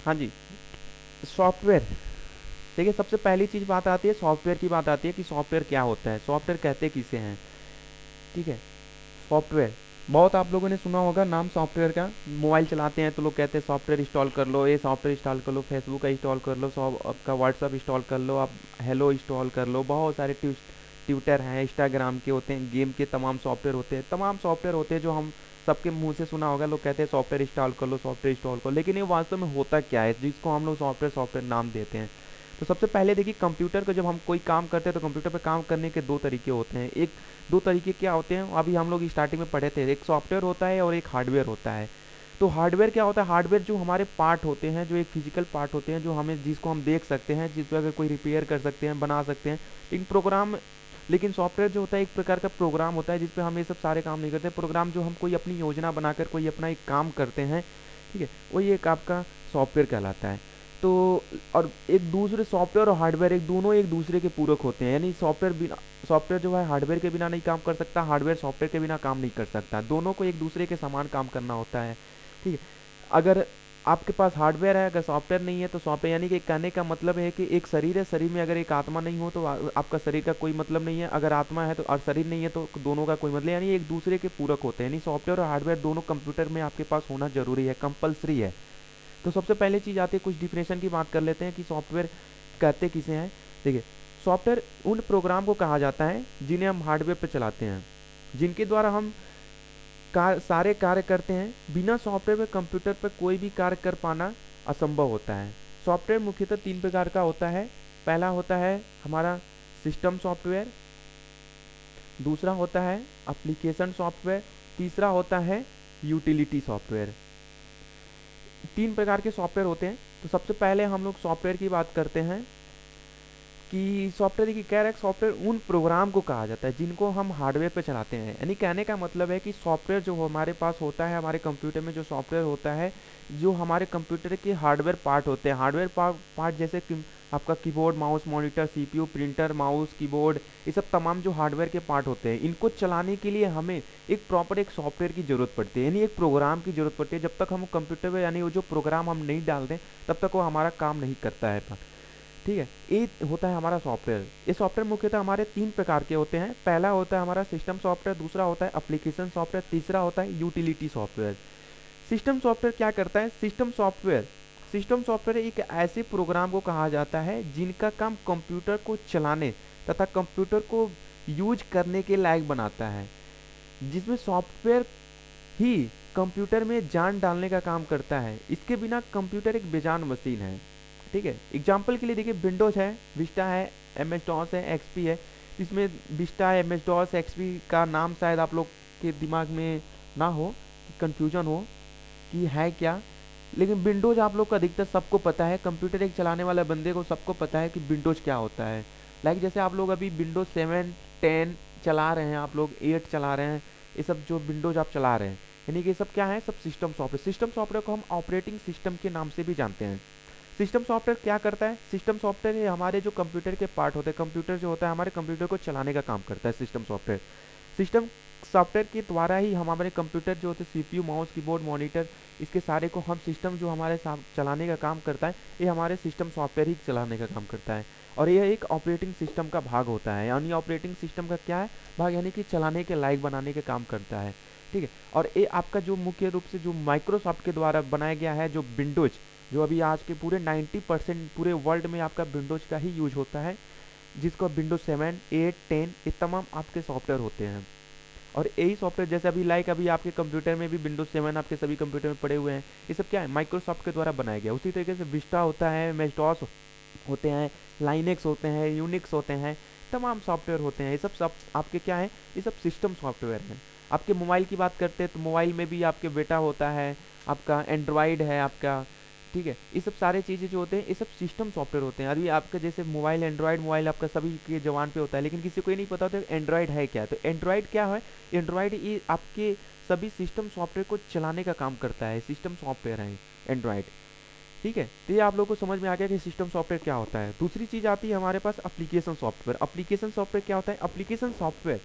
हाँ जी, सॉफ्टवेयर। देखिए, सबसे पहली चीज़ बात आती है सॉफ्टवेयर की, बात आती है कि सॉफ्टवेयर क्या होता है, सॉफ्टवेयर कहते किसे हैं। ठीक है, सॉफ्टवेयर बहुत आप लोगों ने सुना होगा नाम सॉफ्टवेयर का। मोबाइल चलाते हैं तो लोग कहते हैं सॉफ्टवेयर इंस्टॉल कर लो, ये सॉफ्टवेयर इंस्टॉल कर लो, फेसबुक का इंस्टॉल कर लो, आपका व्हाट्सअप इंस्टॉल कर लो, आप हेलो इंस्टॉल कर लो, बहुत सारे ट्विटर हैं, इंस्टाग्राम के होते हैं, गेम के तमाम सॉफ्टवेयर होते हैं, तमाम सॉफ्टवेयर होते हैं जो हम सबके मुंह से सुना होगा। लोग कहते हैं सॉफ्टवेयर इंस्टॉल कर लो, सॉफ्टवेयर इंस्टॉल करो, लेकिन ये वास्तव में होता क्या है जिसको हम लोग सॉफ्टवेयर सॉफ्टवेयर नाम देते हैं। तो सबसे पहले देखिए, कंप्यूटर को जब हम कोई काम करते हैं तो कंप्यूटर पर काम करने के दो तरीके होते हैं। एक दो तरीके क्या होते हैं, अभी हम लोग स्टार्टिंग में पढ़े थे, एक सॉफ्टवेयर होता है और एक हार्डवेयर होता है। तो हार्डवेयर क्या होता है, हार्डवेयर जो हमारे पार्ट होते हैं, जो एक फिजिकल पार्ट होते हैं, जो हमें जिसको हम देख सकते हैं, जिस पर अगर कोई रिपेयर कर सकते हैं, बना सकते हैं, लेकिन प्रोग्राम। लेकिन सॉफ्टवेयर जो होता है एक प्रकार का प्रोग्राम होता है जिस पे हम ये सब सारे काम नहीं करते। प्रोग्राम जो हम कोई अपनी योजना बनाकर कोई अपना एक काम करते हैं, ठीक है, वही एक आपका सॉफ्टवेयर कहलाता है। तो और एक दूसरे सॉफ्टवेयर और हार्डवेयर एक दोनों एक दूसरे के पूरक होते हैं, यानी सॉफ्टवेयर जो है हार्डवेयर के बिना नहीं काम कर सकता, हार्डवेयर सॉफ्टवेयर के बिना काम नहीं कर सकता, दोनों को एक दूसरे के समान काम करना होता है। ठीक है, अगर आपके पास हार्डवेयर है, अगर सॉफ्टवेयर नहीं है तो सॉफ्टवेयर, यानी कि कहने का मतलब है कि एक शरीर है, शरीर में अगर एक आत्मा नहीं हो तो आपका शरीर का कोई मतलब नहीं है, अगर आत्मा है तो और शरीर नहीं है तो दोनों का कोई मतलब, यानी एक दूसरे के पूरक होते हैं, यानी सॉफ्टवेयर और हार्डवेयर दोनों कंप्यूटर में आपके पास होना जरूरी है, कंपलसरी है। तो सबसे पहले चीज़ आती है, कुछ डिफिनेशन की बात कर लेते हैं कि सॉफ्टवेयर कहते किसे हैं। देखिए, सॉफ्टवेयर उन प्रोग्राम को कहा जाता है जिन्हें हम हार्डवेयर पर चलाते हैं, जिनके द्वारा हम सारे कार्य करते हैं। बिना सॉफ्टवेयर पे कंप्यूटर पर कोई भी कार्य कर पाना असंभव होता है। सॉफ्टवेयर मुख्यतः तीन प्रकार का होता है। पहला होता है हमारा सिस्टम सॉफ्टवेयर, दूसरा होता है एप्लीकेशन सॉफ्टवेयर, तीसरा होता है यूटिलिटी सॉफ्टवेयर। तीन प्रकार के सॉफ्टवेयर होते हैं। तो सबसे पहले हम लोग सॉफ्टवेयर की बात करते हैं कि सॉफ्टवेयर की कह रहे हैं, सॉफ्टवेयर उन प्रोग्राम को कहा जाता है जिनको हम हार्डवेयर पे चलाते हैं। यानी कहने का मतलब है कि सॉफ्टवेयर जो हमारे पास होता है, हमारे कंप्यूटर में जो सॉफ्टवेयर होता है, जो हमारे कंप्यूटर के हार्डवेयर पार्ट होते हैं, हार्डवेयर पार्ट जैसे कि आपका keyboard, mouse, monitor, CPU, printer, mouse, keyboard, ये सब तमाम जो हार्डवेयर के पार्ट होते हैं, इनको चलाने के लिए हमें एक प्रॉपर एक सॉफ्टवेयर की ज़रूरत पड़ती है, यानी एक प्रोग्राम की ज़रूरत पड़ती है। जब तक हम कंप्यूटर में यानी वो जो प्रोग्राम हम नहीं डालते तब तक वो हमारा काम नहीं करता है। ठीक है, ये होता है हमारा सॉफ्टवेयर। ये सॉफ्टवेयर मुख्यतः हमारे तीन प्रकार के होते हैं। पहला होता है हमारा सिस्टम सॉफ्टवेयर, दूसरा होता है एप्लीकेशन सॉफ्टवेयर, तीसरा होता है यूटिलिटी सॉफ्टवेयर। सिस्टम सॉफ्टवेयर क्या करता है, सिस्टम सॉफ्टवेयर एक ऐसे प्रोग्राम को कहा जाता है जिनका काम कंप्यूटर को चलाने तथा कंप्यूटर को यूज करने के लायक बनाता है, जिसमें सॉफ्टवेयर ही कंप्यूटर में जान डालने का काम करता है। इसके बिना कंप्यूटर एक बेजान मशीन है। ठीक है, एग्जाम्पल के लिए देखिए, विंडोज है, विस्टा है, एम एस डॉस है, एक्सपी है। इसमें Vista, M S DOS, XP का नाम शायद आप लोग के दिमाग में ना हो, कन्फ्यूजन हो कि है क्या, लेकिन विंडोज आप लोग को अधिकतर सबको पता है, कंप्यूटर एक चलाने वाले बंदे को सबको पता है कि विंडोज क्या होता है। लाइक जैसे आप लोग अभी विंडोज 7, 10 चला रहे हैं, आप लोग 8 चला रहे हैं, ये सब जो विंडोज आप चला रहे हैं, यानी कि ये सब क्या है, सब सिस्टम सॉफ्टवेयर। सिस्टम सॉफ्टवेयर को हम ऑपरेटिंग सिस्टम के नाम से भी जानते हैं। सिस्टम सॉफ्टवेयर क्या करता है, सिस्टम सॉफ्टवेयर ये हमारे जो कंप्यूटर के पार्ट होते हैं, कंप्यूटर जो होता है हमारे कंप्यूटर को चलाने का काम करता है सिस्टम सॉफ्टवेयर। सिस्टम सॉफ्टवेयर के द्वारा ही हम हमारे कंप्यूटर जो होते हैं, सीपीयू, माउस, कीबोर्ड, मॉनिटर, इसके सारे को हम सिस्टम जो हमारे चलाने का काम करता है, ये हमारे सिस्टम सॉफ्टवेयर ही चलाने का काम करता है। और यह एक ऑपरेटिंग सिस्टम का भाग होता है, यानी ऑपरेटिंग सिस्टम का क्या है भाग, यानी कि चलाने के लायक बनाने के काम करता है। ठीक है, और ये आपका जो मुख्य रूप से जो माइक्रोसॉफ्ट के द्वारा बनाया गया है, जो विंडोज, जो अभी आज के पूरे 90% पूरे वर्ल्ड में आपका विंडोज का ही यूज होता है, जिसको विंडोज 7, 8, 10 ये तमाम आपके सॉफ्टवेयर होते हैं। और यही सॉफ्टवेयर जैसे अभी लाइक अभी आपके कंप्यूटर में भी विंडोज 7 आपके सभी कंप्यूटर में पड़े हुए हैं, ये सब क्या है, माइक्रोसॉफ्ट के द्वारा बनाया गया। उसी तरीके से विस्टा होता है, मेस्टॉस होते हैं, लाइनेक्स होते हैं, यूनिक्स होते हैं, तमाम सॉफ्टवेयर होते हैं। ये सब आपके क्या है, ये सब सिस्टम सॉफ्टवेयर हैं। आपके मोबाइल की बात करते हैं तो मोबाइल में भी आपके बेटा होता है, आपका एंड्रॉयड है आपका। ठीक है, ये सब सारे चीज़ें जो होते हैं ये सब सिस्टम सॉफ्टवेयर होते हैं। अभी आपका जैसे मोबाइल, एंड्रॉयड मोबाइल आपका सभी के जवान पे होता है, लेकिन किसी को ये नहीं पता होता एंड्रॉयड है क्या। तो एंड्रॉयड क्या है, एंड्रॉयड ये आपके सभी सिस्टम सॉफ्टवेयर को चलाने का काम करता है, सिस्टम सॉफ्टवेयर है एंड्रॉयड। ठीक है, तो ये आप लोगों को समझ में आ गया कि सिस्टम सॉफ्टवेयर क्या होता है। दूसरी चीज़ आती है हमारे पास एप्लीकेशन सॉफ्टवेयर। एप्लीकेशन सॉफ्टवेयर क्या होता है, एप्लीकेशन सॉफ्टवेयर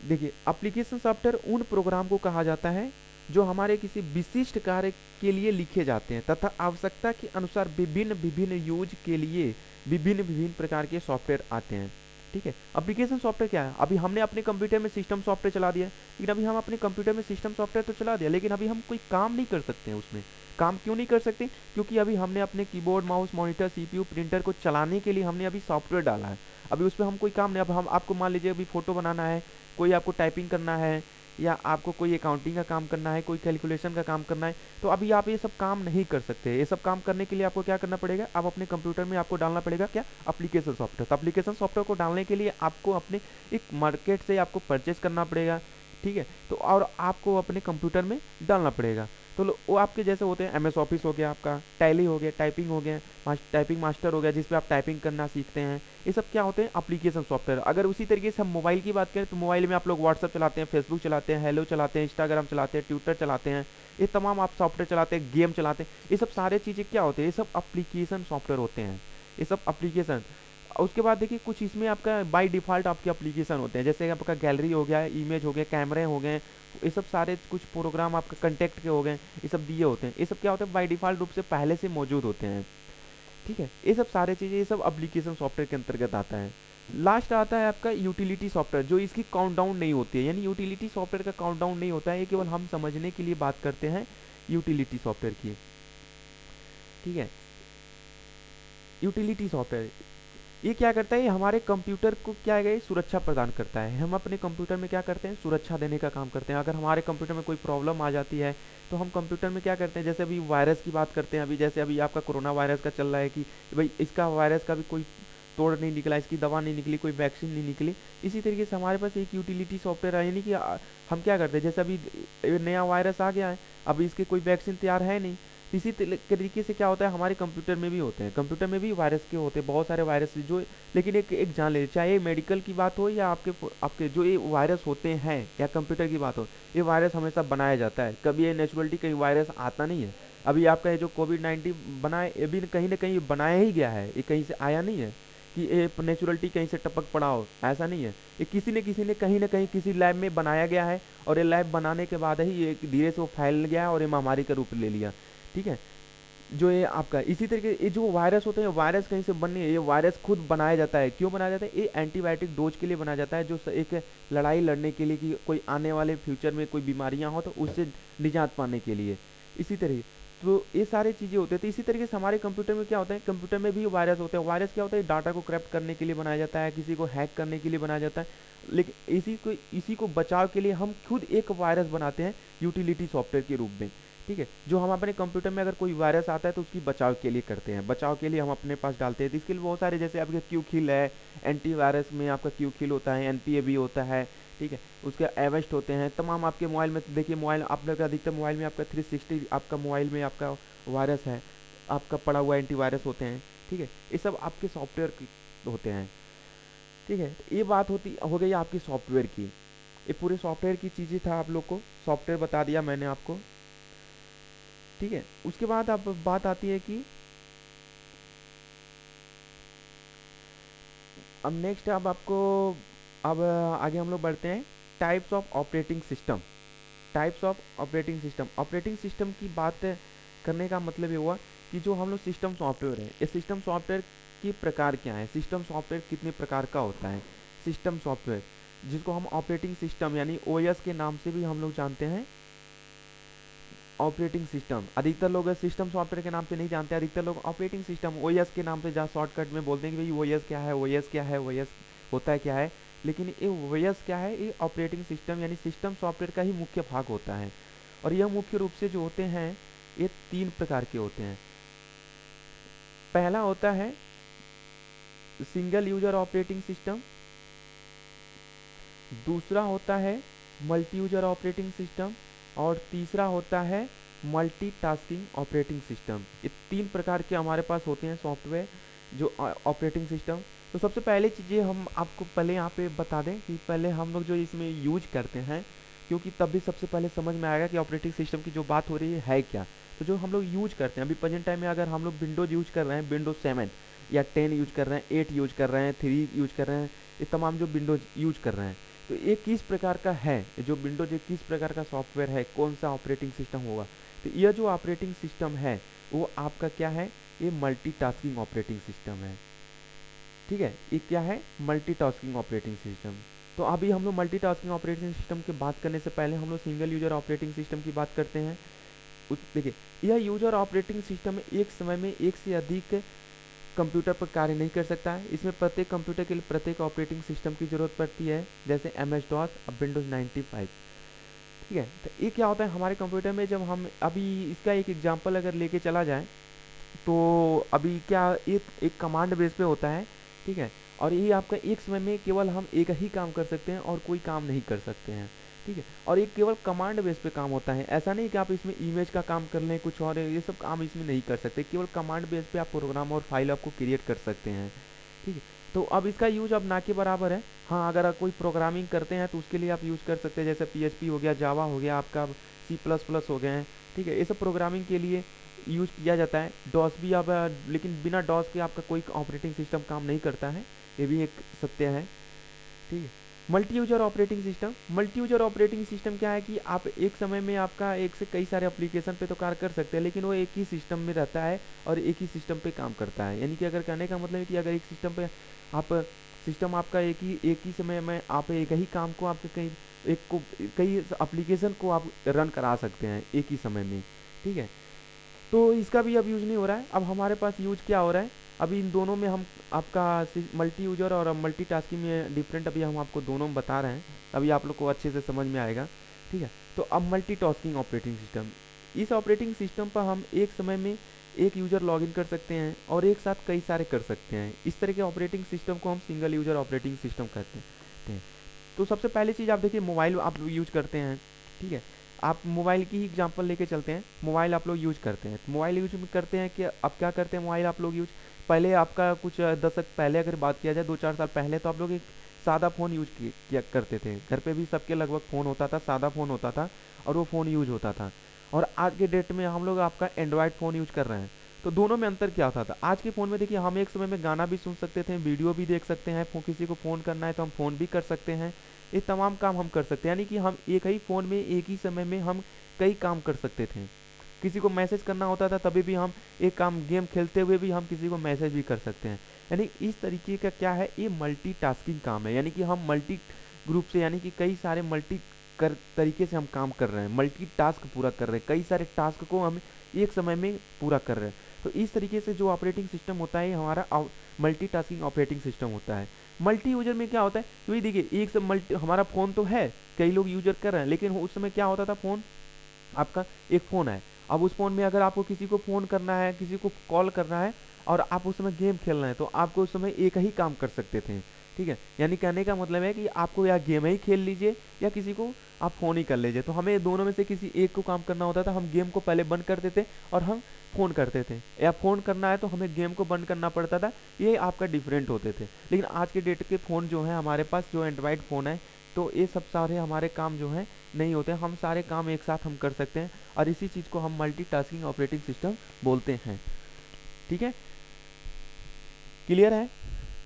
देखिए, एप्लीकेशन सॉफ्टवेयर उन प्रोग्राम को कहा जाता है जो हमारे किसी विशिष्ट कार्य के लिए लिखे जाते हैं तथा आवश्यकता के अनुसार विभिन्न विभिन्न यूज के लिए विभिन्न विभिन्न प्रकार के सॉफ्टवेयर आते हैं। ठीक है, एप्लीकेशन सॉफ्टवेयर क्या है? अभी हमने अपने कंप्यूटर में सिस्टम सॉफ्टवेयर चला दिया, लेकिन अभी हम अपने कंप्यूटर में सिस्टम सॉफ्टवेयर तो चला दिया, लेकिन अभी हम कोई काम नहीं कर सकते हैं उसमें। काम क्यों नहीं कर सकते? क्योंकि अभी हमने अपने keyboard, mouse, monitor, CPU, printer को चलाने के लिए हमने अभी सॉफ्टवेयर डाला है। अभी उस पर हम कोई काम नहीं, अब हम आपको मान लीजिए अभी फोटो बनाना है, कोई आपको टाइपिंग करना है, या आपको कोई अकाउंटिंग का काम करना है, कोई कैलकुलेशन का काम करना है, तो अभी आप ये सब काम नहीं कर सकते। ये सब काम करने के लिए आपको क्या करना पड़ेगा? आप अपने कंप्यूटर में आपको डालना पड़ेगा क्या? Application software. तो एप्लीकेशन सॉफ्टवेयर को डालने के लिए आपको अपने एक मार्केट से आपको परचेज करना पड़ेगा। ठीक है, तो और आपको अपने कंप्यूटर में डालना पड़ेगा। तो वो आपके जैसे होते हैं, एमएस ऑफिस हो गया, आपका टैली हो गया, टाइपिंग हो गया, टाइपिंग मास्टर हो गया, जिसपे आप टाइपिंग करना सीखते हैं। ये सब क्या होते हैं? Application software. अगर उसी तरीके से हम मोबाइल की बात करें तो मोबाइल में आप लोग व्हाट्सअप चलाते हैं, फेसबुक चलाते हैं, हेलो चलाते हैं, इंस्टाग्राम चलाते हैं, ट्विटर चलाते हैं, ये तमाम आप सॉफ्टवेयर चलाते हैं, गेम चलाते हैं। ये सब सारे चीज़ें क्या होते हैं? ये सब एप्लीकेशन सॉफ्टवेयर होते हैं, ये सब एप्लीकेशन। उसके बाद देखिए कुछ इसमें आपका बाय डिफ़ॉल्ट आपके एप्लीकेशन होते हैं, जैसे आपका गैलरी हो गया, इमेज हो गया, कैमरे हो गए, ये सब सारे कुछ प्रोग्राम आपके कंटेक्ट के हो गए, ये सब दिए होते हैं। ये सब क्या होते हैं? बाय डिफ़ॉल्ट रूप से पहले से मौजूद होते हैं। ठीक है, ये सब सारे चीज़ें, ये सब एप्लीकेशन सॉफ्टवेयर के अंतर्गत आता है। लास्ट आता है आपका यूटिलिटी सॉफ्टवेयर, जो इसकी काउंटडाउन नहीं होती है, यानी यूटिलिटी सॉफ्टवेयर का काउंटडाउन नहीं होता है, ये केवल हम समझने के लिए बात करते हैं यूटिलिटी सॉफ्टवेयर की। ठीक है, यूटिलिटी सॉफ्टवेयर ये क्या करता है? ये हमारे कंप्यूटर को क्या है, सुरक्षा प्रदान करता है। हम अपने कंप्यूटर में क्या करते हैं? सुरक्षा देने का काम करते हैं। अगर हमारे कंप्यूटर में कोई प्रॉब्लम आ जाती है तो हम कंप्यूटर में क्या करते हैं? जैसे अभी वायरस की बात करते हैं, अभी जैसे अभी आपका कोरोना वायरस का चल रहा है कि भाई इसका वायरस का भी कोई तोड़ नहीं निकला, इसकी दवा नहीं निकली, कोई वैक्सीन नहीं निकली। इसी तरीके से हमारे पास एक यूटिलिटी सॉफ्टवेयर है, यानी कि हम क्या करते हैं? जैसे अभी नया वायरस आ गया है, अभी इसकी कोई वैक्सीन तैयार है नहीं, इसी तरीके से क्या होता है? हमारे कंप्यूटर में भी होते हैं, कंप्यूटर में भी वायरस के होते हैं, बहुत सारे वायरस जो, लेकिन एक जान ले, चाहे मेडिकल की बात हो या आपके आपके जो ये वायरस होते हैं या कंप्यूटर की बात हो, ये वायरस हमेशा बनाया जाता है, कभी ये नेचुरलिटी कहीं वायरस आता नहीं है। अभी आपका ये जो कोविड-19 बना है, ये भी कहीं ना कहीं बनाया ही गया है, ये कहीं से आया नहीं है कि ये नेचुरलिटी कहीं से टपक पड़ा हो, ऐसा नहीं है। ये किसी ने कहीं ना कहीं किसी लैब में बनाया गया है, और ये लैब बनाने के बाद ही ये धीरे से वो फैल गया और ये महामारी का रूप ले लिया। ठीक है, जो ये आपका इसी तरीके ये जो वायरस होते हैं, वायरस कहीं से बनने, ये वायरस खुद बनाया जाता है। क्यों बनाया जाता है? ये एंटीबायोटिक डोज के लिए बनाया जाता है, जो एक लड़ाई लड़ने के लिए, कि कोई आने वाले फ्यूचर में कोई बीमारियां हो तो उससे निजात पाने के लिए। इसी तरीके तो ये सारी चीज़ें होती है। तो इसी तरीके से हमारे कंप्यूटर में क्या होता है? कंप्यूटर में भी वायरस होते हैं। वायरस क्या होता है? डाटा को करप्ट करने के लिए बनाया जाता है, किसी को हैक करने के लिए बनाया जाता है। लेकिन इसी को बचाव के लिए हम खुद एक वायरस बनाते हैं यूटिलिटी सॉफ्टवेयर के रूप में। ठीक है, जो हम अपने कंप्यूटर में अगर कोई वायरस आता है तो उसकी बचाव के लिए करते हैं, बचाव के लिए हम अपने पास डालते हैं। तो इसके लिए बहुत सारे, जैसे आपके क्यूखिल है, एंटीवायरस में आपका क्यूखिल होता है, एनपीए भी होता है। ठीक है, उसके एवेस्ट होते हैं तमाम। आपके मोबाइल में देखिए, मोबाइल आप लोग अधिकतर मोबाइल में आपका 360 आपका मोबाइल में आपका वायरस है, आपका पड़ा हुआ एंटीवायरस होते हैं। ठीक है, ये सब आपके सॉफ्टवेयर होते हैं। ठीक है, ये बात हो गई आपकी सॉफ्टवेयर की। ये पूरे सॉफ्टवेयर की चीज़ें था, आप लोग को सॉफ्टवेयर बता दिया मैंने आपको। ठीक है, उसके बाद अब बात आती है कि अब नेक्स्ट अब आपको, अब आगे हम लोग बढ़ते हैं types of operating system. Types of operating system. Operating system की बात करने का मतलब ये हुआ कि जो हम लोग सिस्टम सॉफ्टवेयर है, ये सिस्टम सॉफ्टवेयर की प्रकार क्या है, सिस्टम सॉफ्टवेयर कितने प्रकार का होता है। सिस्टम सॉफ्टवेयर जिसको हम ऑपरेटिंग सिस्टम यानी ओएस के नाम से भी हम लोग जानते हैं। ऑपरेटिंग सिस्टम, अधिकतर लोग सिस्टम सॉफ्टवेयर के नाम से नहीं जानते, अधिकतर लोग ऑपरेटिंग सिस्टम ओएस के नाम से जहाँ शॉर्टकट में बोलते हैं कि भाई ओएस क्या है, ओएस क्या है, ओएस होता है क्या है। लेकिन ये ओएस क्या है? ये ऑपरेटिंग सिस्टम यानी सिस्टम सॉफ्टवेयर का ही मुख्य भाग होता है। और यह मुख्य रूप से जो होते हैं ये 3 प्रकार के होते हैं। पहला होता है सिंगल यूजर ऑपरेटिंग सिस्टम, दूसरा होता है मल्टी यूजर ऑपरेटिंग सिस्टम, और तीसरा होता है मल्टीटास्किंग ऑपरेटिंग सिस्टम। ये 3 प्रकार के हमारे पास होते हैं सॉफ्टवेयर जो ऑपरेटिंग सिस्टम। तो सबसे पहले चीज़ें हम आपको पहले यहाँ पे बता दें कि पहले हम लोग जो इसमें यूज करते हैं, क्योंकि तब भी सबसे पहले समझ में आएगा कि ऑपरेटिंग सिस्टम की जो बात हो रही है क्या। तो जो हम लोग यूज करते हैं अभी प्रेजेंट टाइम में, अगर हम लोग विंडोज यूज कर रहे हैं, विंडोज 7 या 10 यूज कर रहे हैं, 8 यूज कर रहे हैं, 3 यूज कर रहे हैं, ये तमाम जो विंडोज यूज कर रहे हैं, तो ये किस प्रकार का है, जो विंडोज एक किस प्रकार का सॉफ्टवेयर है, कौन सा ऑपरेटिंग सिस्टम होगा। तो यह जो ऑपरेटिंग सिस्टम है वो आपका क्या है, ये मल्टीटास्किंग ऑपरेटिंग सिस्टम है। ठीक है, ये क्या है, मल्टीटास्किंग ऑपरेटिंग सिस्टम। तो अभी हम लोग मल्टीटास्किंग ऑपरेटिंग सिस्टम की बात करने से पहले हम लोग सिंगल यूजर ऑपरेटिंग सिस्टम की बात करते हैं। देखिए, यह यूजर ऑपरेटिंग सिस्टम एक समय में एक से अधिक कंप्यूटर पर कार्य नहीं कर सकता है। इसमें प्रत्येक कंप्यूटर के लिए प्रत्येक ऑपरेटिंग सिस्टम की ज़रूरत पड़ती है, जैसे MS-DOS और विंडोज़ 95। ठीक है, तो ये क्या होता है हमारे कंप्यूटर में, जब हम अभी इसका एक एग्जांपल अगर लेके चला जाए तो अभी क्या, एक कमांड बेस पे होता है। ठीक है, और ये आपका एक समय में केवल हम एक ही काम कर सकते हैं और कोई काम नहीं कर सकते हैं। ठीक है, और ये केवल कमांड बेस पे काम होता है, ऐसा नहीं कि आप इसमें इमेज का काम कर लें, कुछ और ये सब काम इसमें नहीं कर सकते। केवल कमांड बेस पे आप प्रोग्राम और फाइल आपको क्रिएट कर सकते हैं। ठीक है, तो अब इसका यूज अब ना के बराबर है। हाँ, अगर आप कोई प्रोग्रामिंग करते हैं तो उसके लिए आप यूज़ कर सकते हैं, जैसे PHP हो गया, जावा हो गया, आपका C++ हो गए हैं। ठीक है, ये सब प्रोग्रामिंग के लिए यूज किया जाता है। डॉस भी आप, लेकिन बिना डॉस के आपका कोई ऑपरेटिंग सिस्टम काम नहीं करता है, ये भी एक सत्य है। ठीक है, multi user operating system. Multi user operating system क्या है कि आप एक समय में आपका एक से कई सारे एप्लीकेशन पे तो कार्य कर सकते हैं, लेकिन वो एक ही सिस्टम में रहता है और एक ही सिस्टम पे काम करता है। यानी कि अगर कहने का मतलब है कि अगर एक सिस्टम पे आप, सिस्टम आपका एक ही समय में आप एक ही काम को आपके कई एप्लीकेशन को आप रन करा सकते हैं एक ही समय में। ठीक है, तो इसका भी अब यूज नहीं हो रहा है। अब हमारे पास यूज क्या हो रहा है, अभी इन दोनों में हम आपका मल्टी यूजर और मल्टीटास्किंग में डिफरेंट अभी हम आपको दोनों में बता रहे हैं, अभी आप लोग को अच्छे से समझ में आएगा। ठीक है, तो अब मल्टीटास्किंग ऑपरेटिंग सिस्टम, इस ऑपरेटिंग सिस्टम पर हम एक समय में एक यूजर लॉगिन कर सकते हैं और एक साथ कई सारे कर सकते हैं। इस तरह के ऑपरेटिंग सिस्टम को हम सिंगल यूजर ऑपरेटिंग सिस्टम कहते हैं। तो सबसे पहली चीज़ आप देखिए, मोबाइल आप यूज करते हैं। ठीक है, आप मोबाइल की ही एग्जांपल लेके चलते हैं। मोबाइल आप लोग यूज करते हैं, तो मोबाइल यूज करते हैं कि अब क्या करते हैं, मोबाइल आप लोग यूज, पहले आपका कुछ दशक पहले अगर बात किया जाए, 2-4 साल पहले, तो आप लोग एक सादा फ़ोन यूज किया करते थे। घर पे भी सबके लगभग फ़ोन होता था, सादा फ़ोन होता था और वो फ़ोन यूज होता था। और आज के डेट में हम लोग आपका एंड्रॉयड फ़ोन यूज कर रहे हैं। तो दोनों में अंतर क्या होता था, आज के फ़ोन में देखिए हम एक समय में गाना भी सुन सकते थे, वीडियो भी देख सकते हैं, किसी को फ़ोन करना है तो हम फ़ोन भी कर सकते हैं, ये तमाम काम हम कर सकते हैं। यानी कि हम एक ही फ़ोन में एक ही समय में हम कई काम कर सकते थे। किसी को मैसेज करना होता था तभी भी हम एक काम, गेम खेलते हुए भी हम किसी को मैसेज भी कर सकते हैं। यानी इस तरीके का क्या है, ये मल्टीटास्किंग काम है। यानी कि हम मल्टी ग्रुप से, यानी कि कई सारे तरीके से हम काम कर रहे हैं, मल्टी टास्क पूरा कर रहे हैं, कई सारे टास्क को हम एक समय में पूरा कर रहे हैं। तो इस तरीके से जो ऑपरेटिंग सिस्टम होता है हमारा मल्टीटास्किंग ऑपरेटिंग सिस्टम होता है। मल्टी यूजर में क्या होता है, क्योंकि देखिए एक से मल्टी, हमारा फ़ोन तो है, कई लोग यूजर कर रहे हैं, लेकिन उस समय क्या होता था, फ़ोन आपका एक फ़ोन है। अब उस फ़ोन में अगर आपको किसी को फ़ोन करना है, किसी को कॉल करना है और आप उस समय गेम खेल रहे हैं, तो आपको उस समय एक ही काम कर सकते थे। ठीक है, यानी कहने का मतलब है कि आपको या गेम ही खेल लीजिए या किसी को आप फ़ोन ही कर लीजिए। तो हमें दोनों में से किसी एक को काम करना होता था, हम गेम को पहले बंद करते थे और हम फ़ोन करते थे, या फ़ोन करना है तो हमें गेम को बंद करना पड़ता था। ये आपका डिफरेंट होते थे। लेकिन आज के डेट के फ़ोन जो हैं हमारे पास, जो एंड्रॉयड फ़ोन है, तो ये सब सारे हमारे काम जो हैं नहीं होते, हम सारे काम एक साथ हम कर सकते हैं और इसी चीज़ को हम मल्टीटास्किंग ऑपरेटिंग सिस्टम बोलते हैं। ठीक है, क्लियर है।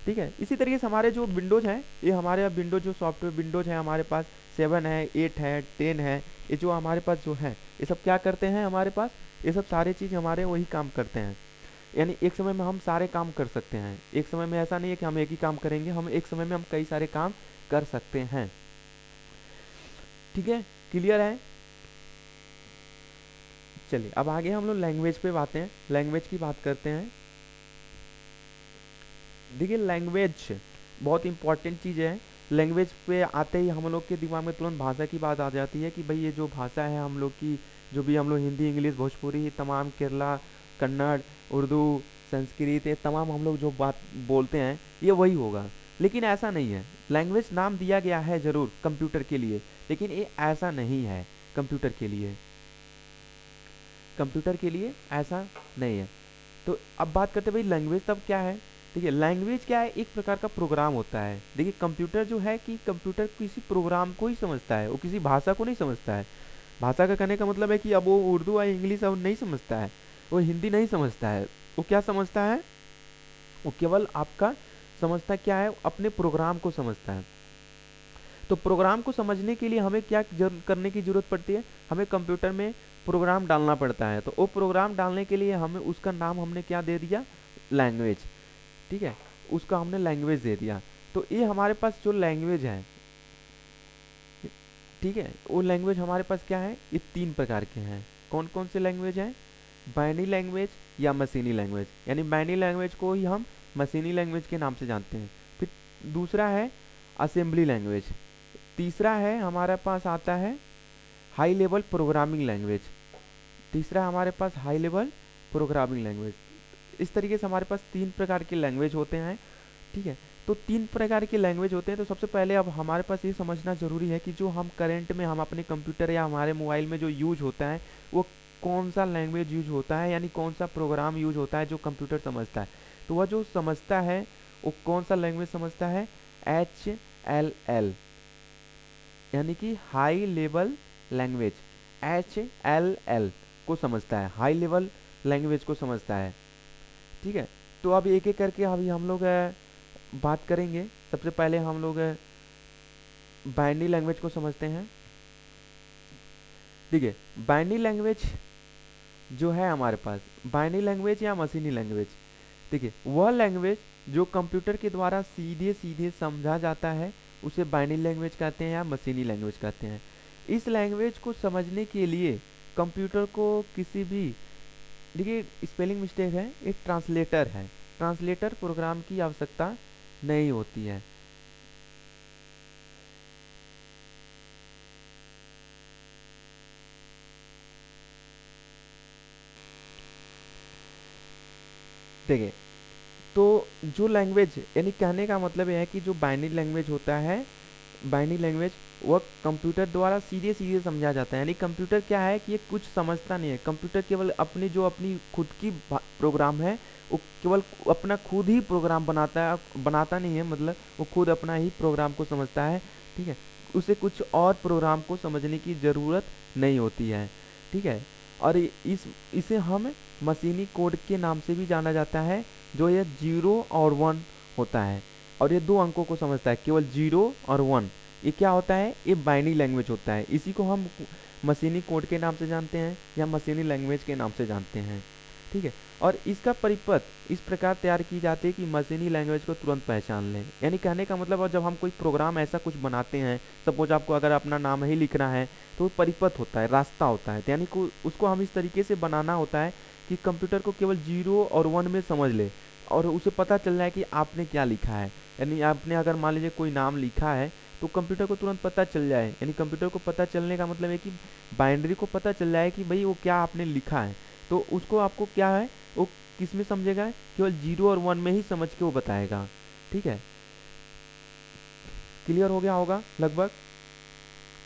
ठीक है, इसी तरीके से हमारे जो विंडोज़ हैं, ये हमारे विंडोज जो सॉफ्टवेयर विंडोज है हमारे पास 7 है, 8 है, 10 है, ये जो हमारे पास जो है, ये सब क्या करते हैं हमारे पास, ये सब सारे चीज़ हमारे वही काम करते हैं। यानी एक समय में हम सारे काम कर सकते हैं। एक समय में ऐसा नहीं है कि हम एक ही काम करेंगे, हम एक समय में हम कई सारे काम कर सकते हैं। ठीक है, क्लियर है। चलिए अब आगे हम लोग लैंग्वेज पे आते हैं, लैंग्वेज की बात करते हैं। देखिए, लैंग्वेज बहुत इंपॉर्टेंट चीज़ है। लैंग्वेज पे आते ही हम लोग के दिमाग में तुरंत भाषा की बात आ जाती है कि भाई ये जो भाषा है हम लोग की, जो भी हम लोग हिंदी, इंग्लिश, भोजपुरी, तमाम केरला, कन्नड़, उर्दू, संस्कृत, ये तमाम हम लोग जो बात बोलते हैं ये वही होगा। लेकिन ऐसा नहीं है। लैंग्वेज नाम दिया गया है ज़रूर कंप्यूटर के लिए, लेकिन ये ऐसा नहीं है कंप्यूटर के लिए, कंप्यूटर के लिए ऐसा नहीं है। तो अब बात करते हैं भाई लैंग्वेज तब क्या है। देखिए, लैंग्वेज क्या है, एक प्रकार का प्रोग्राम होता है। देखिए, कंप्यूटर जो है कि कंप्यूटर किसी प्रोग्राम को ही समझता है, वो किसी भाषा को नहीं समझता है। भाषा का कहने का मतलब है कि अब वो उर्दू या इंग्लिश अब नहीं समझता है, वो हिंदी नहीं समझता है, वो क्या समझता है, वो केवल आपका समझता क्या है, अपने प्रोग्राम को समझता है। तो प्रोग्राम को समझने के लिए हमें क्या करने की ज़रूरत पड़ती है, हमें कंप्यूटर में प्रोग्राम डालना पड़ता है। तो वो प्रोग्राम डालने के लिए हमें उसका नाम हमने क्या दे दिया, लैंग्वेज। ठीक है, उसका हमने लैंग्वेज दे दिया। तो ये हमारे पास जो लैंग्वेज है, ठीक है, वो लैंग्वेज हमारे पास क्या है, ये 3 प्रकार के हैं। कौन कौन से लैंग्वेज हैं, बाइनरी लैंग्वेज या मशीनी लैंग्वेज, यानी बाइनरी लैंग्वेज को ही हम मशीनी लैंग्वेज के नाम से जानते हैं। फिर दूसरा है असेंबली लैंग्वेज। तीसरा है हमारे पास आता है हाई लेवल प्रोग्रामिंग लैंग्वेज। तीसरा हमारे पास हाई लेवल प्रोग्रामिंग लैंग्वेज। इस तरीके से हमारे पास 3 प्रकार के लैंग्वेज होते हैं। ठीक है, तो 3 प्रकार के लैंग्वेज होते हैं। तो सबसे पहले अब हमारे पास ये समझना ज़रूरी है कि जो हम करंट में हम अपने कंप्यूटर या हमारे मोबाइल में जो यूज होता है वो कौन सा लैंग्वेज यूज होता है, यानी कौन सा प्रोग्राम यूज होता है जो कंप्यूटर समझता है। तो वह जो समझता है वो कौन सा लैंग्वेज समझता है, HLL, यानी कि हाई लेवल लैंग्वेज, HLL को समझता है, हाई लेवल लैंग्वेज को समझता है। ठीक है, तो अब एक एक करके अभी हम लोग बात करेंगे। सबसे पहले हम लोग बाइनरी लैंग्वेज को समझते हैं। ठीक है, बाइनरी लैंग्वेज जो है हमारे पास, बाइनरी लैंग्वेज या मशीनी लैंग्वेज, ठीक है, वह लैंग्वेज जो कंप्यूटर के द्वारा सीधे सीधे समझा जाता है उसे बाइनरी लैंग्वेज कहते हैं या मशीनी लैंग्वेज कहते हैं। इस लैंग्वेज को समझने के लिए कंप्यूटर को किसी भी, देखिए स्पेलिंग मिस्टेक है, ये ट्रांसलेटर है, ट्रांसलेटर प्रोग्राम की आवश्यकता नहीं होती है। देखिए, तो जो लैंग्वेज, यानी कहने का मतलब यह है कि जो बाइनरी लैंग्वेज होता है, बाइनरी लैंग्वेज वह कंप्यूटर द्वारा सीधे सीधे समझा जाता है। यानी कंप्यूटर क्या है कि ये कुछ समझता नहीं है, कंप्यूटर केवल अपनी जो अपनी खुद की प्रोग्राम है वो केवल अपना खुद ही प्रोग्राम बनाता है, बनाता नहीं है, मतलब वो खुद अपना ही प्रोग्राम को समझता है। ठीक है, उसे कुछ और प्रोग्राम को समझने की ज़रूरत नहीं होती है। ठीक है, और इसे हम मशीनी कोड के नाम से भी जाना जाता है, जो ये 0 और 1 होता है और ये 2 अंकों को समझता है, केवल 0 और 1। ये क्या होता है, ये बाइनरी लैंग्वेज होता है। इसी को हम मशीनी कोड के नाम से जानते हैं या मशीनी लैंग्वेज के नाम से जानते हैं। ठीक है, और इसका परिपथ इस प्रकार तैयार की जाती है कि मशीनी लैंग्वेज को तुरंत पहचान लें। यानी कहने का मतलब, और जब हम कोई प्रोग्राम ऐसा कुछ बनाते हैं, सपोज आपको अगर अपना नाम ही लिखना है तो परिपथ होता है, रास्ता होता है, यानी को उसको हम इस तरीके से बनाना होता है कि कंप्यूटर को केवल 0 और 1 में समझ ले और उसे पता चल जाए कि आपने क्या लिखा है। यानी आपने अगर मान लीजिए कोई नाम लिखा है तो कंप्यूटर को तुरंत पता चल जाए, यानी कंप्यूटर को पता चलने का मतलब है कि बाइनरी को पता चल जाए कि भाई वो क्या आपने लिखा है। तो उसको आपको क्या है, वो किस में समझेगा, केवल 0 और 1 में ही समझ के वो बताएगा। ठीक है, क्लियर हो गया होगा लगभग।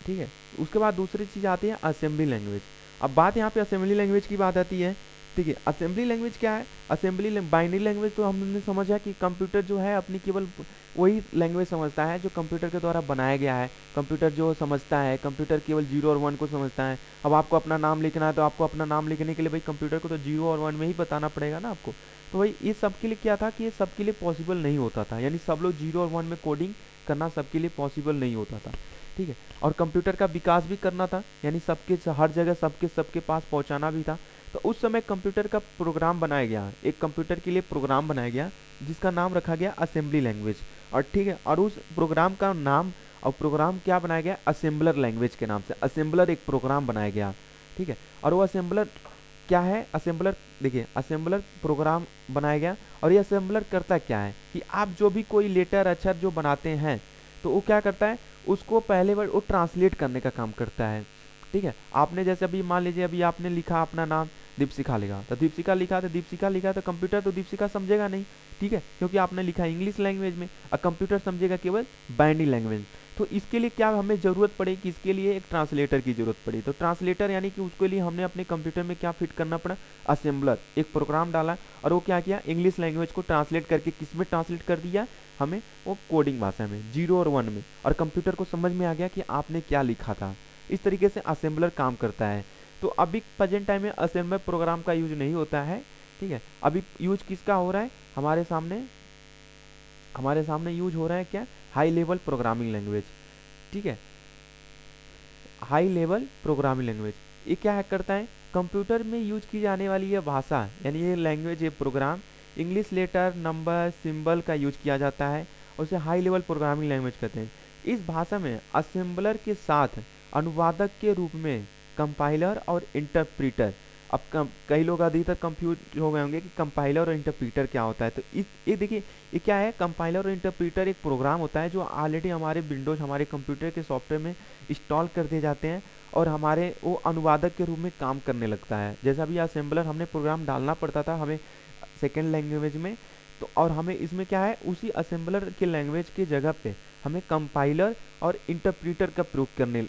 ठीक है, उसके बाद दूसरी चीज़ आती है असेंबली लैंग्वेज। अब बात यहाँ पे असेंबली लैंग्वेज की बात आती है। ठीक है, असेंबली लैंग्वेज क्या है, असेंबली बाइनरी लैंग्वेज तो हमने समझा कि कंप्यूटर जो है अपनी केवल वही लैंग्वेज समझता है जो कंप्यूटर के द्वारा बनाया गया है। कंप्यूटर जो समझता है, कंप्यूटर केवल 0 और 1 को समझता है। अब आपको अपना नाम लिखना है तो आपको अपना नाम लिखने के लिए भाई कंप्यूटर को तो 0 और 1 में ही बताना पड़ेगा ना आपको। तो भाई ये सबके लिए क्या था कि ये सबके लिए पॉसिबल नहीं होता था, यानी सब लोग 0 और 1 में कोडिंग करना सबके लिए पॉसिबल नहीं होता था। ठीक है, और कंप्यूटर का विकास भी करना था, यानी सबके हर जगह सबके पास पहुंचाना भी था। तो उस समय कंप्यूटर का प्रोग्राम बनाया गया, एक कंप्यूटर के लिए प्रोग्राम बनाया गया जिसका नाम रखा गया असेंबली लैंग्वेज। और ठीक है, और उस प्रोग्राम का नाम और प्रोग्राम क्या बनाया गया, असेंबलर लैंग्वेज के नाम से। असेंबलर एक प्रोग्राम बनाया गया। ठीक है, और वो असेंबलर क्या है, असेंबलर देखिए, असेंबलर प्रोग्राम बनाया गया और ये असेंबलर करता क्या है कि आप जो भी कोई लेटर अक्षर जो बनाते हैं तो वो क्या करता है, उसको पहले बार वो ट्रांसलेट करने का काम करता है। ठीक है, आपने जैसे अभी मान लीजिए अभी आपने लिखा अपना नाम दीपशिखा लिखा, तो दीपशिखा लिखा तो दीपशिखा लिखा, तो कंप्यूटर तो दीपशिखा समझेगा नहीं। ठीक है, क्योंकि आपने लिखा इंग्लिश लैंग्वेज में और कंप्यूटर समझेगा केवल बाइनरी लैंग्वेज। तो इसके लिए क्या हमें ज़रूरत पड़ी कि इसके लिए एक ट्रांसलेटर की ज़रूरत पड़ी। तो ट्रांसलेटर यानी कि उसके लिए हमने अपने कंप्यूटर में क्या फिट करना पड़ा, असेंबलर, एक प्रोग्राम डाला और वो क्या किया, इंग्लिश लैंग्वेज को ट्रांसलेट करके किस में ट्रांसलेट कर दिया, हमें वो कोडिंग भाषा में 0 और 1 में, और कंप्यूटर को समझ में आ गया कि आपने क्या लिखा था। इस तरीके से असेंबलर काम करता है। तो अभी प्रेजेंट टाइम में असेंबलर प्रोग्राम का यूज नहीं होता है। ठीक है, अभी यूज किसका हो रहा है, हमारे सामने यूज हो रहा है क्या, हाई लेवल प्रोग्रामिंग लैंग्वेज। ठीक है। हाई लेवल प्रोग्रामिंग लैंग्वेज, ये क्या है करता है, कंप्यूटर में यूज की जाने वाली ये भाषा यानी ये लैंग्वेज, ये program English letter number symbol का यूज किया जाता है और उसे हाई लेवल प्रोग्रामिंग लैंग्वेज कहते हैं। इस भाषा में असेंबलर के साथ अनुवादक के रूप में कंपाइलर और इंटरप्रीटर, अब कई लोग अधिकतर कंफ्यूज हो गए होंगे कि कंपाइलर और इंटरप्रीटर क्या होता है। तो इस ये देखिए, ये क्या है, कंपाइलर और इंटरप्रीटर एक प्रोग्राम होता है जो ऑलरेडी हमारे विंडोज हमारे कंप्यूटर के सॉफ्टवेयर में इंस्टॉल कर दिए जाते हैं और हमारे वो अनुवादक के रूप में काम करने लगता है। जैसा भी असेंबलर हमने प्रोग्राम डालना पड़ता था हमें सेकेंड लैंग्वेज में, तो और हमें इसमें क्या है, उसी असेंबलर के लैंग्वेज की जगह पे हमें कंपाइलर और इंटरप्रीटर का प्रयोग करने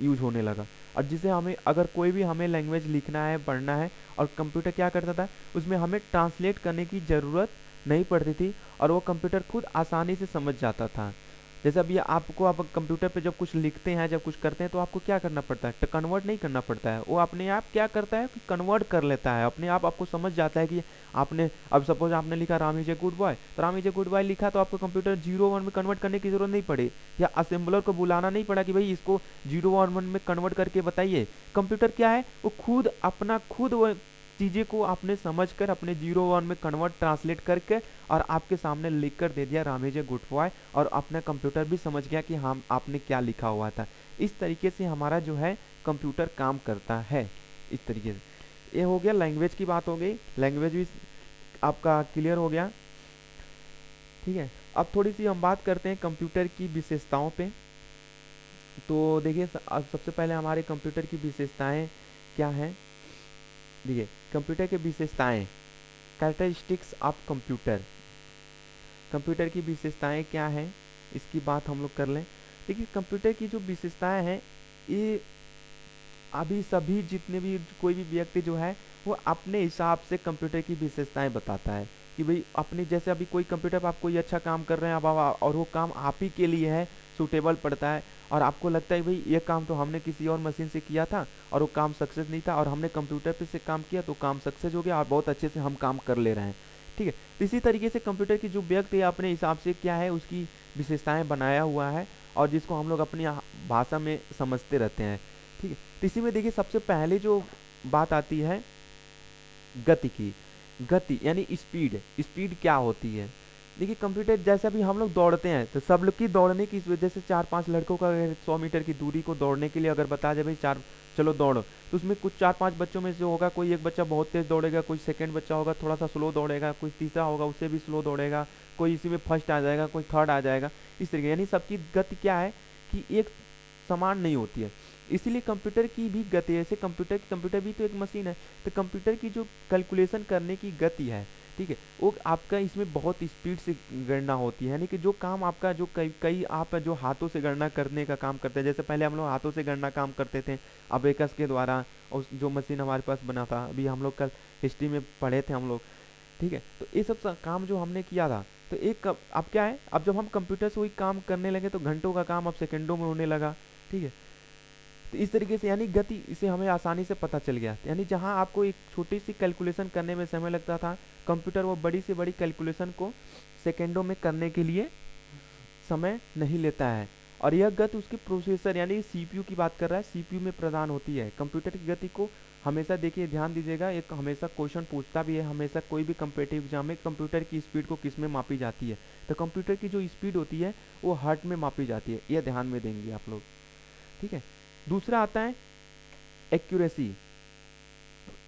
यूज होने लगा। और जिसे हमें अगर कोई भी हमें लैंग्वेज लिखना है पढ़ना है और कंप्यूटर क्या करता था, उसमें हमें ट्रांसलेट करने की ज़रूरत नहीं पड़ती थी और वो कंप्यूटर खुद आसानी से समझ जाता था। जैसे अभी आपको आप कंप्यूटर पे जब कुछ लिखते हैं जब कुछ करते हैं तो आपको क्या करना पड़ता है, कन्वर्ट नहीं करना पड़ता है, वो अपने आप क्या करता है कि कन्वर्ट कर लेता है अपने आप, आपको समझ जाता है कि आपने अब सपोज आपने लिखा Ram is a good boy, तो Ram is a good boy लिखा तो आपको कंप्यूटर 0 1 में कन्वर्ट करने की जरूरत नहीं पड़ी, या असेंबलर को बुलाना नहीं पड़ा कि भाई इसको 0 और 1 में कन्वर्ट करके बताइए। कंप्यूटर क्या है, वो खुद अपना खुद वो चीज़ें को आपने समझ कर अपने 0 1 में कन्वर्ट ट्रांसलेट करके और आपके सामने लिख कर दे दिया Ram is a good boy, और अपना कंप्यूटर भी समझ गया कि हम आपने क्या लिखा हुआ था। इस तरीके से हमारा जो है कंप्यूटर काम करता है। इस तरीके से ये हो गया, लैंग्वेज की बात हो गई, लैंग्वेज भी आपका क्लियर हो गया। ठीक है, अब थोड़ी सी हम बात करते हैं कंप्यूटर की विशेषताओं पे। तो देखिए अब सबसे पहले हमारे कंप्यूटर की विशेषताएं क्या हैं। देखिए कंप्यूटर की विशेषताएं, कैरेक्टरिस्टिक्स ऑफ कंप्यूटर, कंप्यूटर की विशेषताएं क्या हैं इसकी बात हम लोग कर लें। देखिए कंप्यूटर की जो विशेषताएं हैं ये अभी सभी जितने भी कोई भी व्यक्ति जो है वो अपने हिसाब से कंप्यूटर की विशेषताएं बताता है कि भाई अपने, जैसे अभी कोई कंप्यूटर पर आप कोई अच्छा काम कर रहे हैं अब और वो काम आप ही के लिए है, सूटेबल पड़ता है और आपको लगता है भाई ये काम तो हमने किसी और मशीन से किया था और वो काम सक्सेस नहीं था और हमने कंप्यूटर पे से काम किया तो काम सक्सेस हो गया और बहुत अच्छे से हम काम कर ले रहे हैं। ठीक है, तो इसी तरीके से कंप्यूटर की जो व्यक्ति अपने हिसाब से क्या है उसकी विशेषताएं बनाया हुआ है और जिसको हम लोग अपनी भाषा में समझते रहते हैं। ठीक है, तो इसी में देखिए सबसे पहले जो बात आती है गति की। गति यानी स्पीड, स्पीड क्या होती है। देखिए कंप्यूटर जैसे अभी हम लोग दौड़ते हैं तो सब लोग की दौड़ने की इस वजह से 4 5 लड़कों का 100 मीटर की दूरी को दौड़ने के लिए अगर बता जाए भाई चलो दौड़ो, तो उसमें कुछ 4 5 बच्चों में से होगा, कोई एक बच्चा बहुत तेज दौड़ेगा, कोई सेकंड बच्चा होगा थोड़ा सा स्लो दौड़ेगा, कोई तीसरा होगा उससे भी स्लो दौड़ेगा, कोई इसी में फर्स्ट आ जाएगा, कोई थर्ड आ जाएगा। इस तरीके यानी सबकी गति क्या है कि एक समान नहीं होती है। इसीलिए कंप्यूटर की भी गति, ऐसे कंप्यूटर भी तो एक मशीन है, तो कंप्यूटर की जो कैलकुलेशन करने की गति है, ठीक है, वो आपका इसमें बहुत स्पीड से गणना होती है। यानी कि जो काम आपका जो कई आप जो हाथों से गणना करने का काम करते हैं, जैसे पहले हम लोग हाथों से गणना काम करते थे अबेकस के द्वारा, और जो मशीन हमारे पास बना था अभी हम लोग कल हिस्ट्री में पढ़े थे हम लोग। ठीक है, तो ये सब काम जो हमने किया था, तो एक अब क्या है, अब जब हम कंप्यूटर से वही काम करने लगे तो घंटों का काम अब सेकंडों में होने लगा। ठीक है, तो इस तरीके से यानी गति इसे हमें आसानी से पता चल गया। यानी जहां आपको एक छोटी सी कैलकुलेशन करने में समय लगता था, कंप्यूटर वो बड़ी से बड़ी कैलकुलेशन को सेकंडों में करने के लिए समय नहीं लेता है। और यह गति उसके प्रोसेसर यानी सीपीयू की बात कर रहा है, सीपीयू में प्रदान होती है। कंप्यूटर की गति को हमेशा देखिए ध्यान दीजिएगा, एक हमेशा क्वेश्चन पूछता भी है, हमेशा कोई भी कम्पिटिटिव एग्जाम में कंप्यूटर की स्पीड को किस में मापी जाती है, तो कंप्यूटर की जो स्पीड होती है वो हर्ट में मापी जाती है, यह ध्यान में देंगे आप लोग। ठीक है, दूसरा आता है एक्यूरेसी।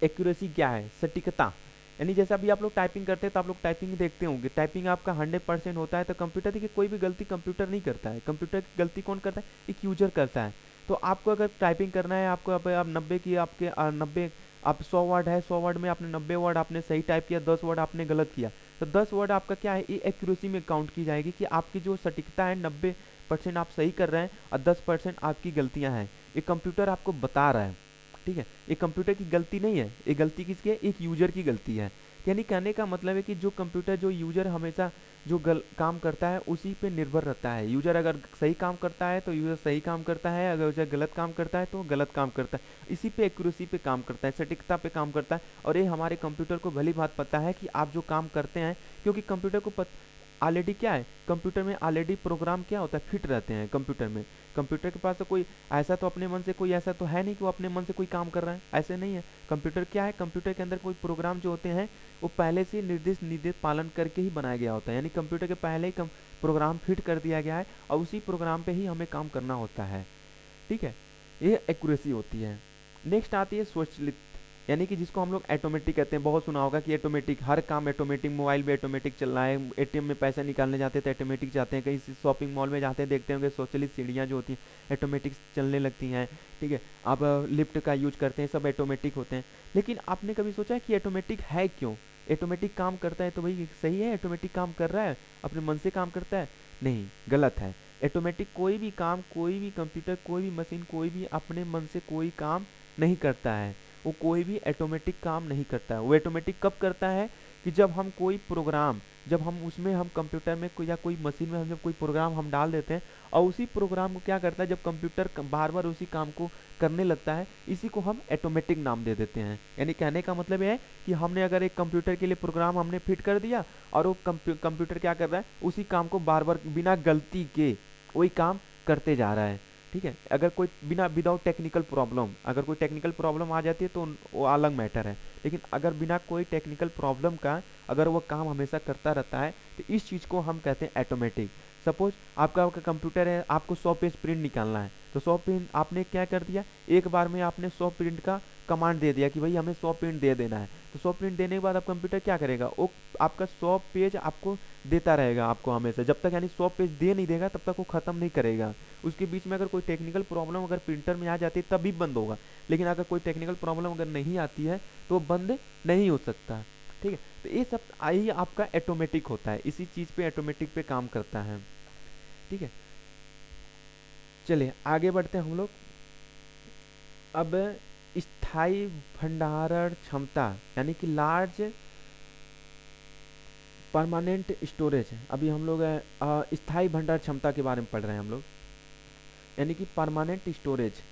एक्यूरेसी क्या है, सटीकता। यानी जैसे अभी आप लोग टाइपिंग करते हैं तो आप लोग टाइपिंग देखते होंगे, टाइपिंग आपका 100% होता है, तो कंप्यूटर देखिए कोई भी गलती कंप्यूटर नहीं करता है, कंप्यूटर की गलती कौन करता है, एक यूजर करता है। तो आपको अगर टाइपिंग करना है, आपको आप 90 की आपके 90 आप 100 वर्ड है, 100 वर्ड में आपने 90 वर्ड आपने सही टाइप किया, 10 वर्ड आपने गलत किया, तो 10 वर्ड आपका क्या है, ये एक्यूरेसी में काउंट की जाएगी कि आपकी जो सटीकता है 90% आप सही कर रहे हैं और 10% आपकी गलतियां हैं। ये कंप्यूटर आपको बता रहा है। ठीक है, ये कंप्यूटर की गलती नहीं है, ये गलती किसकी है, एक यूजर की गलती है। यानी कहने का मतलब है कि जो कंप्यूटर जो यूजर हमेशा जो काम करता है उसी पे निर्भर रहता है। यूजर अगर सही काम करता है तो यूजर सही काम करता है, अगर यूजर गलत काम करता है तो गलत काम करता है। इसी पे एक्यूरेसी पे काम करता है, सटीकता पे काम करता है। और ये हमारे कंप्यूटर को भली बात पता है कि आप जो काम करते हैं, क्योंकि कंप्यूटर को ऑलरेडी क्या है, कंप्यूटर में ऑलरेडी प्रोग्राम क्या होता है, फिट रहते हैं कंप्यूटर में। कंप्यूटर के पास तो कोई ऐसा तो अपने मन से कोई ऐसा तो है नहीं कि वो अपने मन से कोई काम कर रहा है, ऐसे नहीं है। कंप्यूटर क्या है, कंप्यूटर के अंदर कोई प्रोग्राम जो होते हैं वो पहले से निर्दिष्ट निर्देश पालन करके ही बनाया गया होता है, यानी कंप्यूटर के पहले ही प्रोग्राम फिट कर दिया गया है और उसी प्रोग्राम पे ही हमें काम करना होता है, ठीक है। ये एक्यूरेसी होती है। नेक्स्ट आती है स्वचालित, यानी कि जिसको हम लोग ऑटोमेटिक कहते हैं। बहुत सुना होगा कि ऑटोमेटिक, हर काम ऑटोमेटिक, मोबाइल भी ऑटोमेटिक चल रहा है, एटीएम में पैसा निकालने जाते हैं तो ऑटोमेटिक जाते हैं, कहीं शॉपिंग मॉल में जाते हैं देखते होंगे स्वचालित सीढ़ियाँ जो होती हैं ऑटोमेटिक चलने लगती हैं, ठीक है। आप लिफ्ट का यूज करते हैं, सब ऑटोमेटिक होते हैं। लेकिन आपने कभी सोचा है कि ऑटोमेटिक है क्यों? ऑटोमेटिक काम करता है तो भाई सही है, ऑटोमेटिक काम कर रहा है, अपने मन से काम करता है? नहीं, गलत है। ऑटोमेटिक कोई भी काम, कोई भी कंप्यूटर, कोई भी मशीन, कोई भी अपने मन से कोई काम नहीं करता है। वो कोई भी ऑटोमेटिक काम नहीं करता है। वो ऑटोमेटिक कब करता है कि जब हम कोई प्रोग्राम, जब हम उसमें, हम कंप्यूटर में कोई या कोई मशीन में हम जब कोई प्रोग्राम हम डाल देते हैं और उसी प्रोग्राम को क्या करता है, जब कंप्यूटर बार बार उसी काम को करने लगता है, इसी को हम ऑटोमेटिक नाम दे देते हैं। यानी कहने का मतलब ये है कि हमने अगर एक कंप्यूटर के लिए प्रोग्राम हमने फिट कर दिया और वो कंप्यूटर क्या कर रहा है, उसी काम को बार बार बिना गलती के वही काम करते जा रहा है, ठीक है। अगर कोई बिना विदाउट टेक्निकल प्रॉब्लम, अगर कोई टेक्निकल प्रॉब्लम आ जाती है तो वो अलग मैटर है, लेकिन अगर बिना कोई टेक्निकल प्रॉब्लम का अगर वो काम हमेशा करता रहता है तो इस चीज़ को हम कहते हैं ऑटोमेटिक। सपोज आपका कंप्यूटर है, आपको 100 पेज प्रिंट निकालना है, तो 100 प्रिंट आपने क्या कर दिया, एक बार में आपने 100 प्रिंट का कमांड दे दिया कि भाई हमें 100 प्रिंट दे देना है। तो 100 प्रिंट देने के बाद अब कंप्यूटर क्या करेगा, वो आपका 100 पेज आपको देता रहेगा आपको हमेशा, जब तक यानी 100 पेज दे नहीं देगा तब तक वो ख़त्म नहीं करेगा। उसके बीच में अगर कोई टेक्निकल प्रॉब्लम अगर प्रिंटर में आ जाती है तभी बंद होगा, लेकिन अगर कोई टेक्निकल प्रॉब्लम अगर नहीं आती है तो बंद नहीं हो सकता, ठीक है। तो ये सब आई आपका ऑटोमेटिक होता है, इसी चीज़ पे ऑटोमेटिक पे काम करता है, ठीक है। चलिए आगे बढ़ते हैं हम लोग। अब स्थायी भंडारण क्षमता, यानी कि लार्ज परमानेंट स्टोरेज। अभी हम लोग स्थायी भंडार क्षमता के बारे में पढ़ रहे हैं हम लोग, यानी कि परमानेंट स्टोरेज।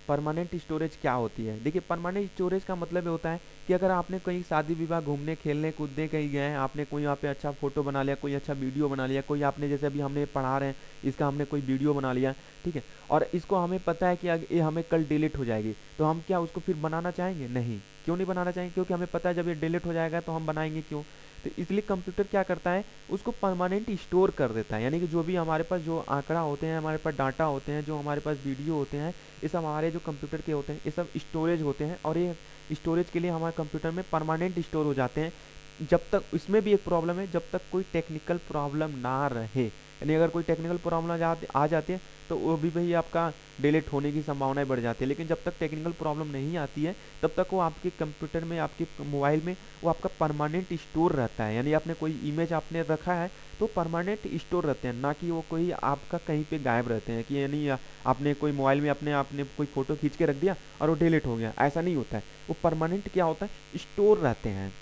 परमानेंट स्टोरेज क्या होती है? देखिए, परमानेंट स्टोरेज का मतलब ये होता है कि अगर आपने कहीं शादी विवाह, घूमने खेलने कूदने कहीं गए हैं, आपने कोई यहाँ पे अच्छा फोटो बना लिया, कोई अच्छा वीडियो बना लिया, कोई आपने जैसे अभी हमने पढ़ा रहे हैं इसका हमने कोई वीडियो बना लिया, ठीक है, और इसको हमें पता है कि ये हमें कल डिलीट हो जाएगी, तो हम क्या उसको फिर बनाना चाहेंगे? नहीं। क्यों नहीं बनाना चाहेंगे? क्योंकि हमें पता है जब ये डिलीट हो जाएगा तो हम बनाएंगे क्यों? तो इसलिए कंप्यूटर क्या करता है, उसको परमानेंट स्टोर कर देता है। यानी कि जो भी हमारे पास जो आंकड़ा होते हैं, हमारे पास डाटा होते हैं, जो हमारे पास वीडियो होते हैं, ये सब हमारे जो कंप्यूटर के होते हैं, ये सब स्टोरेज होते हैं, और ये स्टोरेज के लिए हमारे कंप्यूटर में परमानेंट स्टोर हो जाते हैं। जब तक, इसमें भी एक प्रॉब्लम है, जब तक कोई टेक्निकल प्रॉब्लम ना रहे, यानी अगर कोई टेक्निकल प्रॉब्लम आ जाती है तो वो भी भाई आपका डिलीट होने की संभावनाएं बढ़ जाती है। लेकिन जब तक टेक्निकल प्रॉब्लम नहीं आती है तब तक वो आपके कंप्यूटर में, आपके मोबाइल में वो आपका परमानेंट स्टोर रहता है। यानी आपने कोई इमेज आपने रखा है तो परमानेंट स्टोर रहते हैं, ना कि वो कोई आपका कहीं पे गायब रहते हैं कि यानी आपने कोई मोबाइल में आपने कोई फ़ोटो खींच के रख दिया और वो डिलीट हो गया, ऐसा नहीं होता है। वो परमानेंट क्या होता है, स्टोर रहते हैं,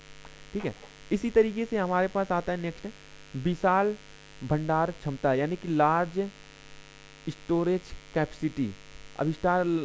ठीक है। इसी तरीके से हमारे पास आता है नेक्स्ट, विशाल भंडार क्षमता, यानी कि लार्ज स्टोरेज कैपेसिटी। अब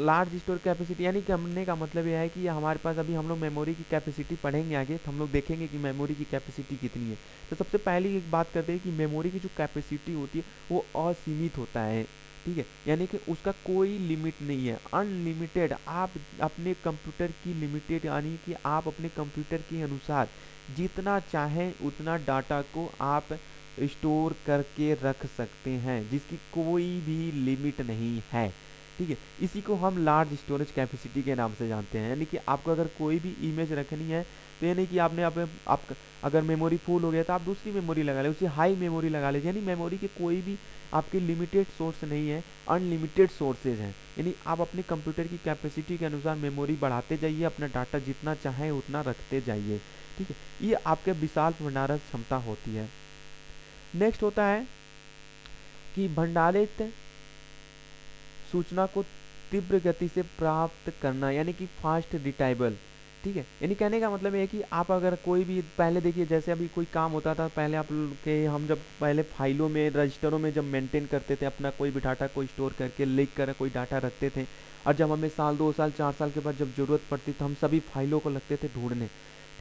लार्ज स्टोर कैपेसिटी यानी कि हमने का मतलब यह है कि हमारे पास, अभी हम लोग मेमोरी की कैपेसिटी पढ़ेंगे आगे तो हम लोग देखेंगे कि मेमोरी की कैपेसिटी कितनी है। तो सबसे पहले एक बात करते हैं कि मेमोरी की जो कैपेसिटी होती है वो असीमित होता है, ठीक है, यानी कि उसका कोई लिमिट नहीं है, अनलिमिटेड। आप अपने कंप्यूटर की लिमिटेड, यानी कि आप अपने कंप्यूटर के अनुसार जितना चाहें उतना डाटा को आप स्टोर करके रख सकते हैं, जिसकी कोई भी लिमिट नहीं है, ठीक है। इसी को हम लार्ज स्टोरेज कैपेसिटी के नाम से जानते हैं। यानी कि आपको अगर कोई भी इमेज रखनी है तो ये नहीं कि आपने आप अगर मेमोरी फुल हो गया तो आप दूसरी मेमोरी लगा ले, उसी हाई मेमोरी लगा लीजिए। यानी मेमोरी के कोई भी आपके लिमिटेड सोर्स नहीं है, अनलिमिटेड सोर्सेज हैं। यानी आप अपने कंप्यूटर की कैपेसिटी के अनुसार मेमोरी बढ़ाते जाइए, अपना डाटा जितना चाहें उतना रखते जाइए, ठीक है। ये आपके विशाल भंडारण क्षमता होती है। नेक्स्ट होता है कि भंडारित सूचना को तीव्र गति से प्राप्त करना, यानी कि फास्ट रिट्राइवल, ठीक है। यानी कहने का मतलब है कि आप अगर कोई भी, पहले देखिए जैसे अभी कोई काम होता था, पहले आप के हम जब पहले फाइलों में, रजिस्टरों में जब मेंटेन करते थे अपना कोई भी डाटा को स्टोर करके लिख कर कोई डाटा रखते थे, और जब हमें साल 2 साल 4 साल के बाद जब ज़रूरत पड़ती तो हम सभी फाइलों को लगते थे ढूंढने,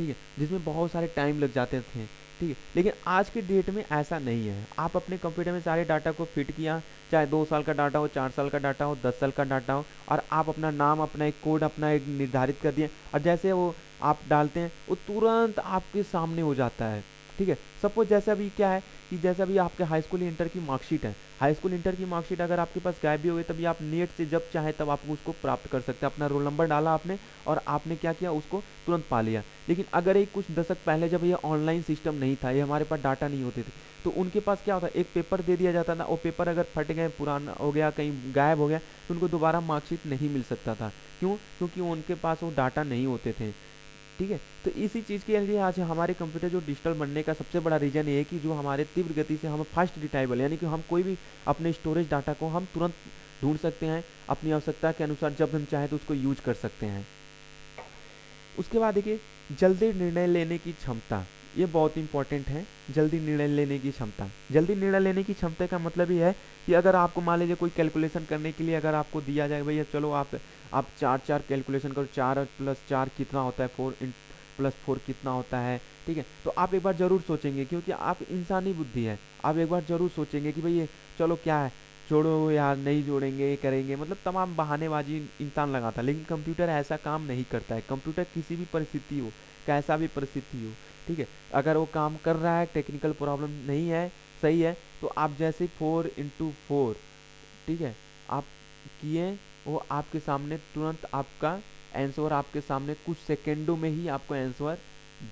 ठीक है, जिसमें बहुत सारे टाइम लग जाते थे, ठीक है। लेकिन आज के डेट में ऐसा नहीं है, आप अपने कंप्यूटर में सारे डाटा को फिट किया, चाहे 2 साल का डाटा हो, 4 साल का डाटा हो, 10 साल का डाटा हो, और आप अपना नाम, अपना एक कोड, अपना एक निर्धारित कर दिए, और जैसे वो आप डालते हैं वो तुरंत आपके सामने हो जाता है, ठीक है। सपोज जैसे अभी क्या है कि जैसे अभी आपके हाई स्कूल इंटर की मार्कशीट है, हाई स्कूल इंटर की मार्कशीट अगर आपके पास गायब भी हो गई, तभी आप नेट से जब चाहे तब आप उसको प्राप्त कर सकते हैं। अपना रोल नंबर डाला आपने और आपने क्या किया, उसको तुरंत पा लिया। लेकिन अगर एक कुछ दशक पहले जब ये ऑनलाइन सिस्टम नहीं था, ये हमारे पास डाटा नहीं होते थे, तो उनके पास क्या होता, एक पेपर दे दिया जाता था, वो पेपर अगर फट गए, पुराना हो गया, कहीं गायब हो गया, तो उनको दोबारा मार्कशीट नहीं मिल सकता था। क्यों? क्योंकि उनके पास वो डाटा नहीं होते थे, ठीक है। तो इसी चीज़ के लिए आज हमारे कंप्यूटर जो डिजिटल बनने का सबसे बड़ा रीज़न ये है कि जो हमारे तीव्र गति से हम फास्ट रिटाइबल, यानी कि हम कोई भी अपने स्टोरेज डाटा को हम तुरंत ढूंढ सकते हैं, अपनी आवश्यकता के अनुसार जब हम चाहें तो उसको यूज कर सकते हैं। उसके बाद देखिए, जल्दी निर्णय लेने की क्षमता, ये बहुत इंपॉर्टेंट है। जल्दी निर्णय लेने की क्षमता, जल्दी निर्णय लेने की क्षमता का मतलब ये है कि अगर आपको मान लीजिए कोई कैलकुलेशन करने के लिए अगर आपको दिया जाए, भैया चलो आप चार चार कैलकुलेशन करो, 4+4 कितना होता है, 4+4 कितना होता है, ठीक है। तो आप एक बार ज़रूर सोचेंगे, क्योंकि आप इंसानी बुद्धि है, आप एक बार ज़रूर सोचेंगे कि भाई ये चलो क्या है, छोड़ो यार, नहीं जोड़ेंगे, ये करेंगे, मतलब तमाम बहानेबाजी इंसान लगाता है। लेकिन कंप्यूटर ऐसा काम नहीं करता है। कंप्यूटर किसी भी परिस्थिति हो, कैसा भी परिस्थिति हो, ठीक है, अगर वो काम कर रहा है, टेक्निकल प्रॉब्लम नहीं है, सही है, तो आप जैसे 4x4, ठीक है, आप किए, वो आपके सामने तुरंत आपका आंसर आपके सामने कुछ सेकेंडों में ही आपको आंसर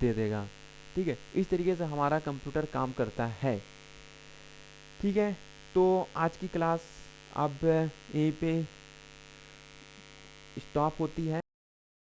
दे देगा, ठीक है। इस तरीके से हमारा कंप्यूटर काम करता है, ठीक है। तो आज की क्लास अब यहीं पे स्टॉप होती है।